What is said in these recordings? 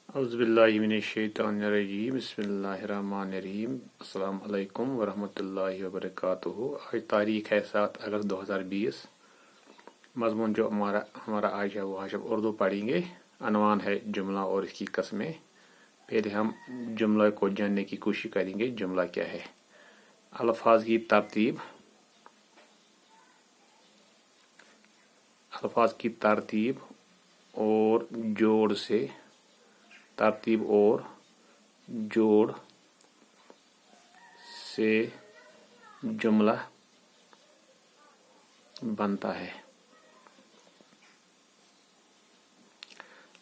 अउज़ुबिल्लाहिमिनश्शैतानिर्रजीम बिस्मिल्लाहिर्रहमानिर्रहीम अस्सलाम वालेकुम वरहमतुल्लाहि वबरकातुहू। आज तारीख है 7 अगस्त 2020। मज़मून जो हमारा आज है वो आज हम उर्दू पढ़ेंगे। अनवान है जुमला और इसकी कस्में। पहले हम जुमला को जानने की कोशिश करेंगे। जुमला क्या है? अल्फाज की तरतीब, अल्फाज की तरतीब और जोड़ से, तरतीब और जोड़ से जुमला बनता है।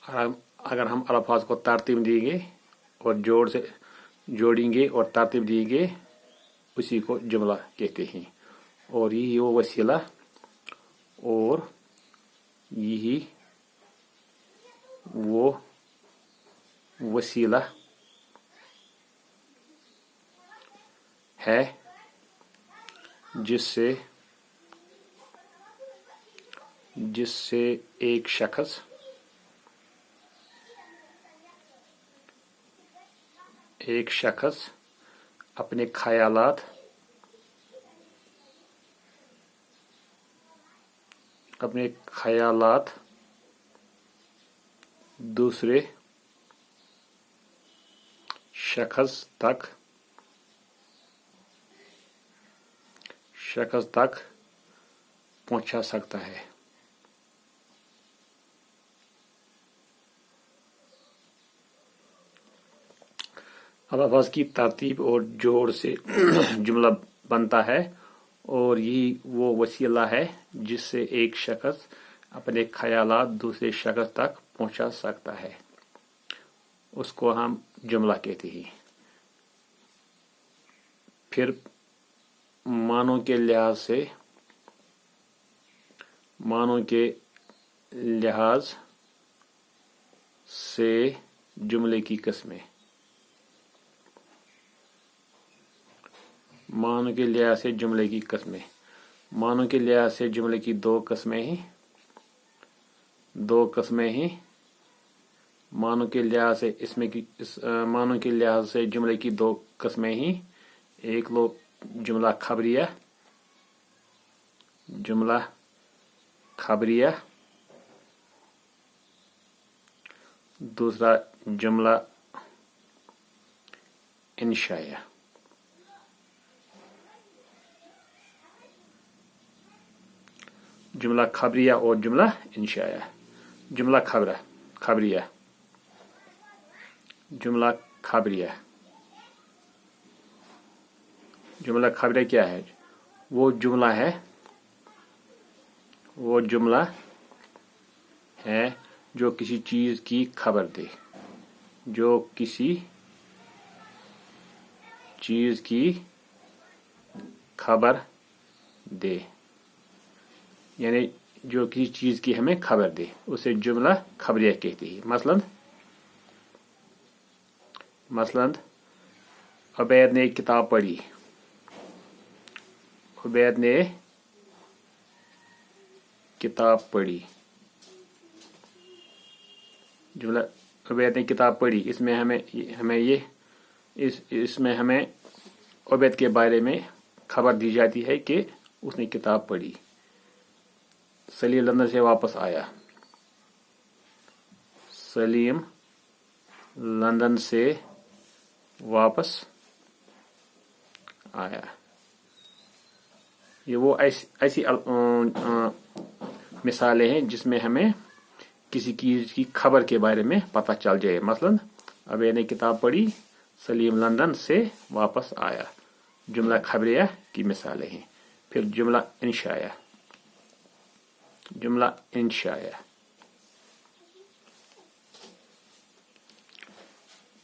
अगर हम अल्फाज को तरतीब देंगे और जोड़ से जोड़ेंगे और तरतीब देंगे, उसी को जुमला कहते हैं। और यही वो वसीला और यही वो वसीला है जिससे एक शख्स अपने ख्यालात दूसरे शख्स तक पहुंचा सकता है। अल्फाज की तरतीब और जोड़ से जुमला बनता है और यही वो वसीला है जिससे एक शख्स अपने ख्यालात दूसरे शख्स तक पहुंचा सकता है। उसको हम जुमला कहते हैं। फिर मानों के लिहाज से जुमले की किस्में। मानों के लिहाज से जुमले की किस्में। मानों के लिहाज से जुमले की दो किस्में हैं। मानों के लिहाज से जुमले की दो किस्में हैं। एक जुमला खबरिया, दूसरा जुमला इंशाया। जुमला खबरिया और जुमला इंशाया। जुमला खबरिया। जुमला खबरिया क्या है? वो जुमला है जो किसी चीज की खबर दे। जो किसी चीज की खबर दे, यानी जो किसी चीज की हमें खबर दे, उसे जुमला खबरिया कहती है। मसलन उबैद ने किताब पढ़ी। उबैद ने किताब पढ़ी। जुमला उबैद ने किताब पढ़ी। इसमें हमें उबैद के बारे में खबर दी जाती है कि उसने किताब पढ़ी। सलीम लंदन से वापस आया। सलीम लंदन से वापस आया। ये वो ऐसी मिसालें हैं जिसमें हमें किसी चीज की खबर के बारे में पता चल जाए। मसलन अबे ने किताब पढ़ी, सलीम लंदन से वापस आया। जुमला खबरिया की मिसालें हैं। फिर जुमला इंशाया।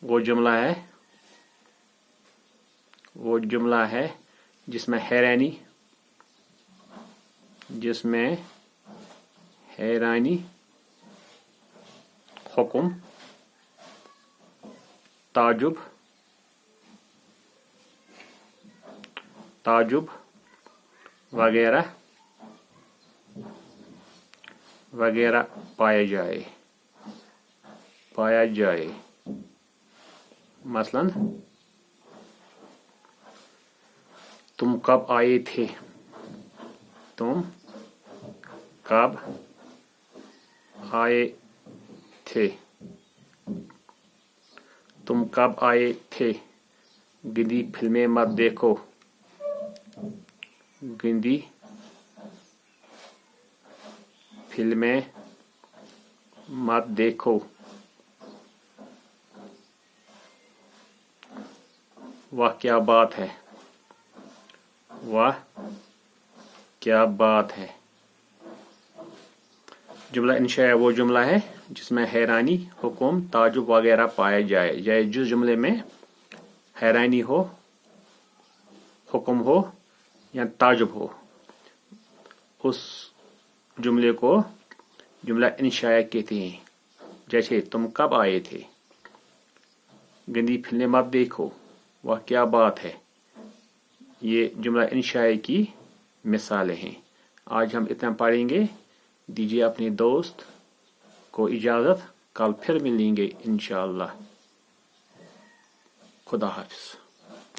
वो जुमला है जिसमें हैरानी, हुक्म, ताजुब वगैरह पाया जाए। मसलन तुम कब आए थे, तुम कब आए थे, तुम कब आए थे, गंदी फिल्में मत देखो, गंदी फिल्में मत देखो, वाह क्या बात है, वाह क्या बात है। जुमला इंशाया वो जुमला है जिसमें हैरानी, हुक्म, ताजुब वगैरह पाया जाए। जिस जुमले में हैरानी हो, हुक्म हो या ताजुब हो, उस जुमले को जुमला इंशाया कहते हैं। जैसे तुम कब आए थे, गंदी फिल्में मत देखो, वह क्या बात है। ये जुमला इंशाया की मिसालें हैं। आज हम इतना पढ़ेंगे। दीजिए अपने दोस्त को इजाज़त, कल फिर मिलेंगे इंशाअल्लाह। खुदा हाफिज़।